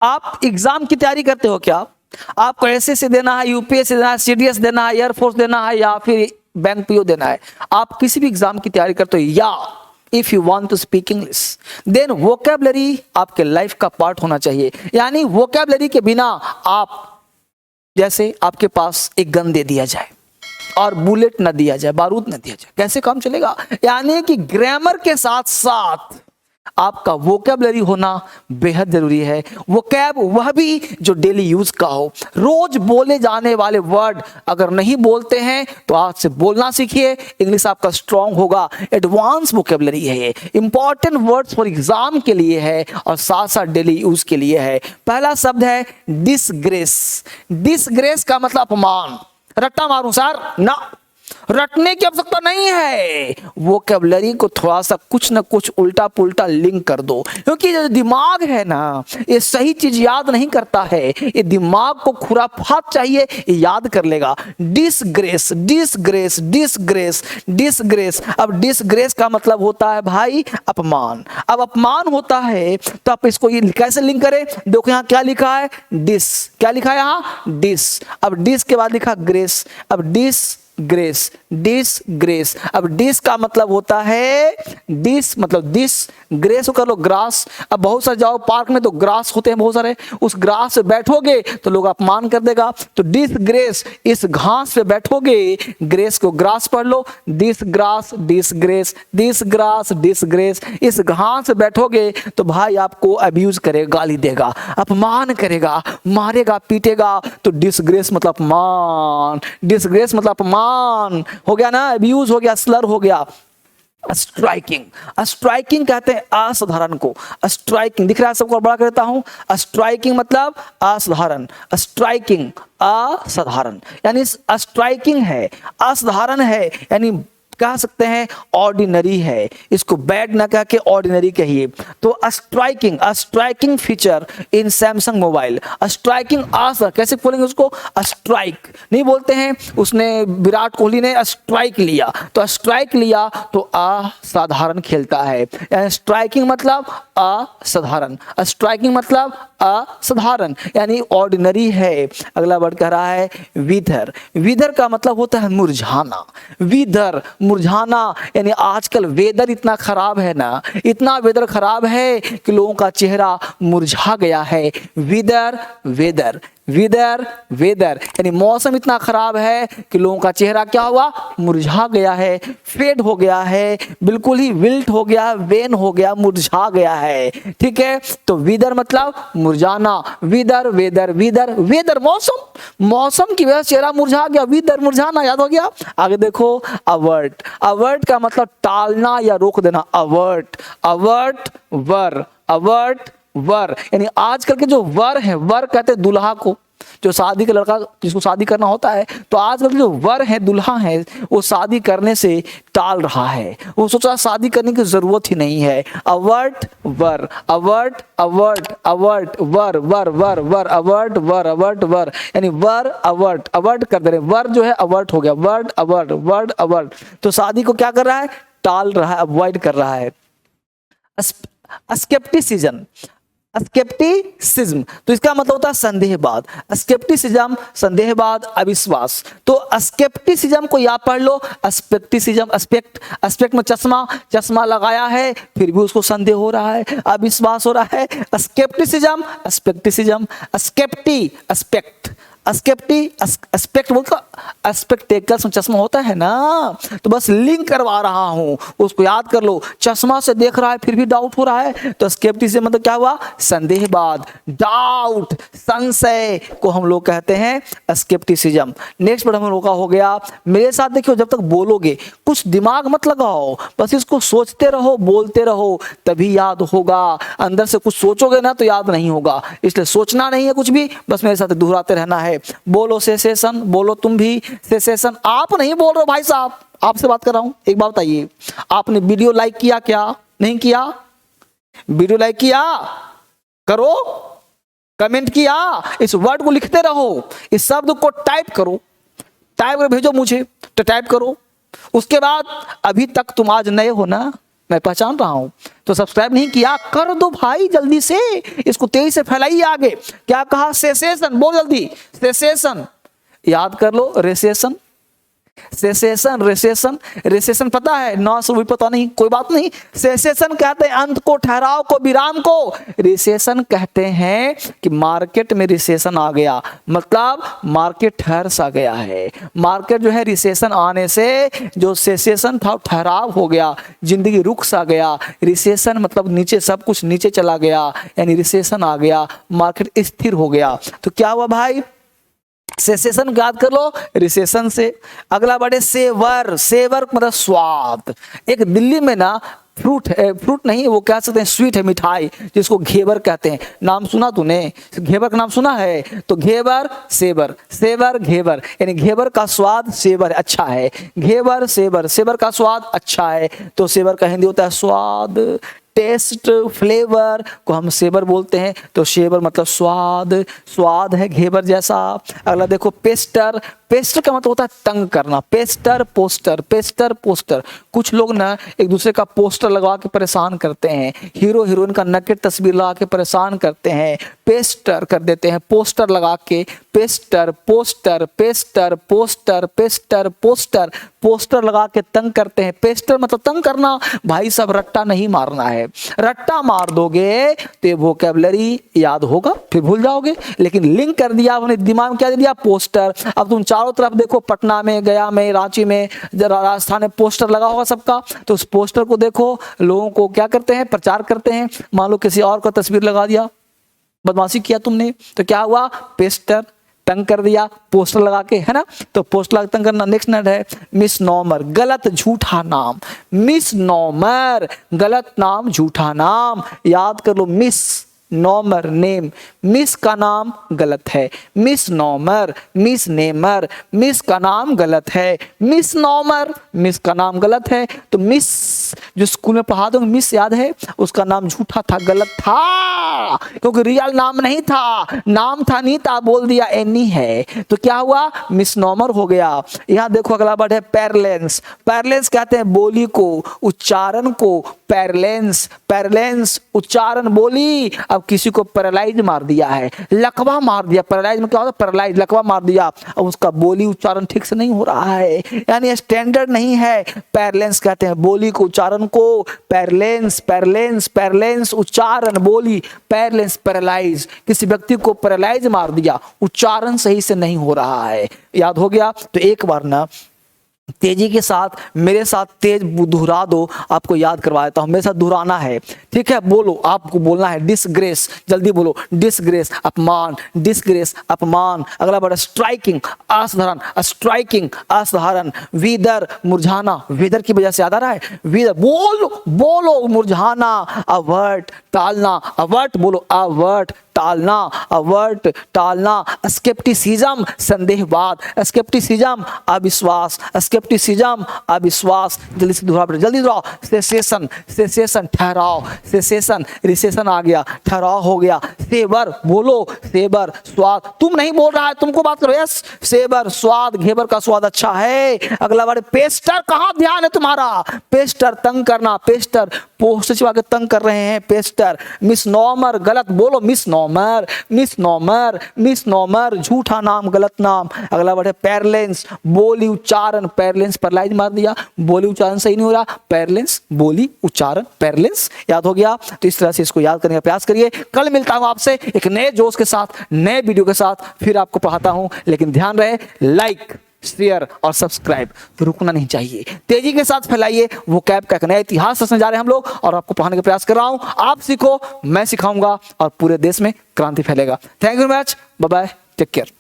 आप एग्जाम की तैयारी करते हो क्या? आपको एसएससी देना है, यूपीएससी देना है, सीडीएस देना है, एयरफोर्स देना है, या फिर बैंक पीओ देना है? आप किसी भी एग्जाम की तैयारी करते हो, या if you want to speak English then vocabulary आपके लाइफ का पार्ट होना चाहिए। यानी वोकैबुलरी के बिना आप, जैसे आपके पास एक गन दे दिया जाए और बुलेट न दिया जाए, बारूद न दिया जाए, कैसे काम चलेगा? यानी कि ग्रामर के साथ साथ आपका वोकैबुलरी होना बेहद जरूरी है। वोकैब वह भी जो डेली यूज का हो, रोज बोले जाने वाले वर्ड अगर नहीं बोलते हैं तो आज से बोलना सीखिए, इंग्लिश आपका स्ट्रांग होगा। एडवांस वोकैबुलरी है ये, इंपॉर्टेंट वर्ड्स फॉर एग्जाम के लिए है और साथ साथ डेली यूज के लिए है। पहला शब्द है डिसग्रेस। डिसग्रेस का मतलब अपमान। रट्टा मारूं सर? ना, रटने की आवश्यकता नहीं है। वोकैबुलरी को थोड़ा सा कुछ ना कुछ उल्टा पुल्टा लिंक कर दो, क्योंकि जो दिमाग है ना, ये सही चीज याद नहीं करता है, ये दिमाग को खुराफात चाहिए, ये याद कर लेगा। Disgrace, disgrace, disgrace, disgrace. अब डिसग्रेस का मतलब होता है भाई अपमान। अब अपमान होता है तो आप इसको ये कैसे लिंक करें? देखो यहाँ क्या लिखा है, डिस। क्या लिखा है यहाँ? डिस। अब डिस के बाद लिखा ग्रेस। अब डिस ग्रेस, डिस ग्रेस। अब डिस का मतलब होता है, डिस मतलब डिस, ग्रेस को कर लो ग्रास। अब बहुत सारे जाओ पार्क में तो ग्रास होते हैं बहुत सारे, उस ग्रास पे बैठोगे तो लोग अपमान कर देगा, तो डिस ग्रेस, इस घास पे बैठोगे, ग्रेस को ग्रास पढ़ लो, this grass, this grace, this grass, this grace. इस घास पे बैठोगे तो भाई आपको अब्यूज करेगा, गाली देगा, अपमान करेगा, मारेगा, पीटेगा, तो डिसग्रेस मतलब अपमान, डिसग्रेस मतलब अपमान हो गया ना, अब्यूज हो गया, स्लर हो गया। स्ट्राइकिंग, स्ट्राइकिंग कहते हैं असाधारण को। स्ट्राइकिंग दिख रहा है सबको? बड़ा करता हूं, स्ट्राइकिंग मतलब असाधारण, स्ट्राइकिंग असाधारण, यानी स्ट्राइकिंग है, असाधारण है, यानी कह सकते हैं ऑर्डिनरी है, इसको बैड ना कह के ऑर्डिनरी कहिए। तो striking, striking feature in Samsung mobile. Striking कैसे बोलेंगे उसको? स्ट्राइक नहीं बोलते हैं, उसने विराट कोहली ने स्ट्राइक लिया, तो स्ट्राइक लिया तो असाधारण खेलता है, यानी स्ट्राइकिंग मतलब असाधारण, स्ट्राइकिंग मतलब असाधारण, यानी ऑर्डिनरी है। अगला वर्ड कह रहा है विदर। विदर का मतलब होता है मुरझाना। विदर, मुरझाना, यानी आजकल वेदर इतना खराब है ना, इतना वेदर खराब है कि लोगों का चेहरा मुरझा गया है। विदर, वेदर, विदर, वेदर, यानी मौसम इतना खराब है कि लोगों का चेहरा क्या हुआ? मुरझा गया है, फेड हो गया है, बिल्कुल ही विल्ट हो गया, वेन हो गया, मुरझा गया है। ठीक है, तो विदर मतलब मुरझाना। विदर, वेदर, विदर, वेदर मौसम, मौसम की वजह से चेहरा मुरझा गया, विदर मुरझाना, याद हो गया। आगे देखो अवर्ट। अवर्ट का मतलब टालना या रोक देना। अवर्ट, अवर्ट वर, अवर्ट वर, यानी आजकल के जो वर है, वर कहते हैं दुल्हा को, जो शादी का लड़का जिसको शादी करना होता है, तो आजकल जो वर है, दुल्हा है, वो शादी करने से टाल रहा है, वो सोचा शादी करने की जरूरत ही नहीं है। अवर्ट वर, अवर्ट, अवर्ट, अवर्ट वर, वर, वर, वर, अवर्ट वर, अवर्ट वर, यानी वर अवर्ट, अवर्ट कर दे रहे, वर जो है अवर्ट हो गया, वर्ड अवर्ट, वर्ड अवर्ट, तो शादी को क्या कर रहा है? टाल रहा है, अवॉइड कर रहा है। स्केप्टिसिज्म, स्केप्टिसिज्म, तो इसका मतलब होता है संदेहवाद। स्केप्टिसिज्म संदेहवाद, अविश्वास। तो स्केप्टिसिज्म को या पढ़ लो, स्पेक्टिसिज्म, एस्पेक्ट, एस्पेक्ट में चश्मा, चश्मा लगाया है फिर भी उसको संदेह हो रहा है, अविश्वास हो रहा है। स्केप्टिसिज्म, स्पेक्टिसिज्म, स्केप्टी, एस्पेक्ट, स्केप्टी, एस्पेक्ट बोलता, स्पेक्टेकल्स में चश्मा होता है ना, तो बस लिंक करवा रहा हूं, उसको याद कर लो। चश्मा से देख रहा है फिर भी डाउट हो रहा है, तो स्केप्टिसिज्म मतलब क्या हुआ? संदेहवाद, डाउट, संशय को हम लोग कहते हैं स्केप्टिसिज्म। नेक्स्ट वर्ड हम लोग का हो गया, मेरे साथ देखियो, जब तक बोलोगे कुछ दिमाग मत लगाओ, बस इसको सोचते रहो, बोलते रहो, तभी याद होगा। अंदर से कुछ सोचोगे ना तो याद नहीं होगा, इसलिए सोचना नहीं है कुछ भी, बस मेरे साथ दोहराते रहना है। बोलो सेसेशन, बोलो तुम भी सेसेशन। आप नहीं बोल रहे हो भाई साहब, आपसे बात कर रहा हूं। एक बात बताइए, आपने वीडियो लाइक किया क्या? नहीं किया? वीडियो लाइक किया? करो। कमेंट किया? इस वर्ड को लिखते रहो, इस शब्द को टाइप करो, टाइप कर भेजो मुझे, तो टाइप करो। उसके बाद अभी तक तुम आज नए हो ना, मैं पहचान रहा हूं। तो सब्सक्राइब नहीं किया, कर दो भाई जल्दी से, इसको तेजी से फैलाइए आगे। क्या कहा? सेसेशन, बोल जल्दी, सेसेशन, याद कर लो, रेसेशन, सेसेशन, रेसेशन, रेसेशन पता है ना? सब भी पता नहीं, कोई बात नहीं। सेसेशन कहते हैं अंत को, ठहराव को, विराम को। रिसेशन कहते हैं कि मार्केट में रिसेशन आ गया, मतलब मार्केट ठहर सा गया है। मार्केट जो है रिसेशन आने से जो सेसेशन था ठहराव हो गया, जिंदगी रुक सा गया। रिसेशन मतलब नीचे, सब कुछ नीचे चला गया, यानी रिसेशन आ गया, मार्केट स्थिर हो गया। तो क्या हुआ भाई? सेसेशन याद कर लो, रिसेशन से। अगला बढ़े सेवर, सेवर मतलब स्वाद। एक दिल्ली में ना फ्रूट है, फ्रूट नहीं वो कह सकते हैं स्वीट है, मिठाई, जिसको घेवर कहते हैं। नाम सुना तूने? घेवर का नाम सुना है? तो घेवर, सेवर, सेवर, घेवर, यानी घेवर का स्वाद सेवर अच्छा है। घेवर, सेवर, सेवर का स्वाद अच्छा है, तो सेवर का हिंदी होता है स्वाद, टेस्ट, फ्लेवर को हम सेवर बोलते हैं। तो सेवर मतलब स्वाद, स्वाद है घेवर जैसा। अगला देखो पेस्टर, पेस्टर का मतलब होता है तंग करना। Pasteur, poster, Pasteur, poster. कुछ लोग ना एक दूसरे का पोस्टर लगा के परेशान करते हैं, हीरो हीरोइन का नकेट तस्वीर लगा के परेशान करते हैं, पेस्टर कर देते हैं, पोस्टर लगा के। Pasteur, poster, Pasteur, poster, Pasteur, poster, poster लगा के तंग करते हैं। पेस्टर मतलब तंग करना। भाई सब रट्टा नहीं मारना है, रट्टा मार दोगे तो ये वोकैबुलरी याद होगा फिर भूल जाओगे, लेकिन लिंक कर दिया आपने दिमाग में, क्या दे दिया? पोस्टर। अब तुम चारों तरफ देखो, पटना में, गया में, रांची में, राजस्थान में पोस्टर लगा होगा सबका, तो उस पोस्टर को देखो, लोगों को क्या करते हैं? प्रचार करते हैं। मान लो किसी और का तस्वीर लगा दिया, बदमाशी किया तुमने, तो क्या हुआ? पेस्टर, तंग कर दिया पोस्टर लगा के, है ना? तो पोस्टर लगा तंग करना। नेक्स्ट नेट है मिसनॉमर, गलत झूठा नाम। मिसनॉमर गलत नाम, झूठा नाम। याद कर लो, मिस नॉमर नेम, मिस का नाम गलत है। मिस नॉमर, मिस नेमर, मिस का नाम गलत है। मिस नॉमर, मिस का नाम गलत है। तो मिस जो स्कूल में पढ़ा दो, मिस याद है, उसका नाम झूठा था, गलत था, क्योंकि रियल नाम नहीं था, नाम था नीता, बोल दिया एनी है, तो क्या हुआ? मिस नॉमर हो गया। यहाँ देखो अगला वर्ड है पैरलेंस। पैरलेंस कहते हैं बोली को, उच्चारण को। पैरलेंस, पैरलेंस उच्चारण, बोली। अब किसी को पैरालाइज मार दिया है, लकवा मार दिया। पैरालाइज में क्या होता है? पैरालाइज, लकवा मार दिया। अब उसका बोली उच्चारण ठीक से नहीं हो रहा है, यानी स्टैंडर्ड नहीं है। पैरलेंस कहते हैं बोली को, उच्चारण को। पैरलेंस, पैरलेंस, पैरलेंस उच्चारण, बोली। पैरलेंस पैरालाइज, किसी व्यक्ति को पैरालाइज मार दिया, उच्चारण सही से नहीं हो रहा है। याद हो गया? तो एक बार ना तेजी के साथ मेरे साथ तेज दोहरा दो, आपको याद करवा देता हूं। मेरे साथ दोहराना है, ठीक है? बोलो, आपको बोलना है डिसग्रेस, जल्दी बोलो। डिसग्रेस अपमान, डिसग्रेस अपमान। अगला वर्ड स्ट्राइकिंग, असाधारण, स्ट्राइकिंग असाधारण। विदर मुरझाना, वेदर की वजह से याद आ रहा है, विदर, बोलो बोलो, मुरझाना। अवर्ट टालना, अवर्ट बोलो, अवर्ट टालना, अवर्ट टालना। स्केप्टिसिज्म संदेहवाद, स्केप्टिसिज्म अविश्वास, स्केप्टिसिज्म अविश्वास। जल्दी से दोहराओ, जल्दी दोहराओ। सेसेशन, सेसेशन ठहराव, सेसेशन, रिसेशन आ गया, ठहराव हो गया। सेवर बोलो, सेवर स्वाद। तुम नहीं बोल रहा है, तुमको बात करो। यस, सेवर स्वाद, घेवर का स्वाद अच्छा है। अगला वर्ड पेस्टर, कहां ध्यान है तुम्हारा? पेस्टर तंग करना, पेस्टर पोस्टर चिपका के तंग कर रहे हैं, पेस्टर। मिसनॉमर गलत, बोलो मिसनॉमर, मिसनॉमर, मिसनॉमर झूठा नाम, गलत नाम। अगला वर्ड है पैरलेंस, बोली उच्चारण। पैरलेंस पैरलाइज मार दिया, बोली उच्चारण सही नहीं हो रहा। पैरलेंस बोली उच्चारण, पैरलेंस। याद हो गया? तो इस तरह से इसको याद करने का प्रयास करिए। कल मिलता हूं आपसे एक नए जोश के साथ, नए वीडियो के साथ, फिर आपको पढ़ाता हूं। लेकिन ध्यान रहे, लाइक, शेयर और सब्सक्राइब तो रुकना नहीं चाहिए। तेजी के साथ फैलाइए। वो कैब का एक नया इतिहास रचने जा रहे हैं हम लोग, और आपको पढ़ाने का प्रयास कर रहा हूं। आप सीखो, मैं सिखाऊंगा, और पूरे देश में क्रांति फैलेगा। Thank you very much, bye bye, take care.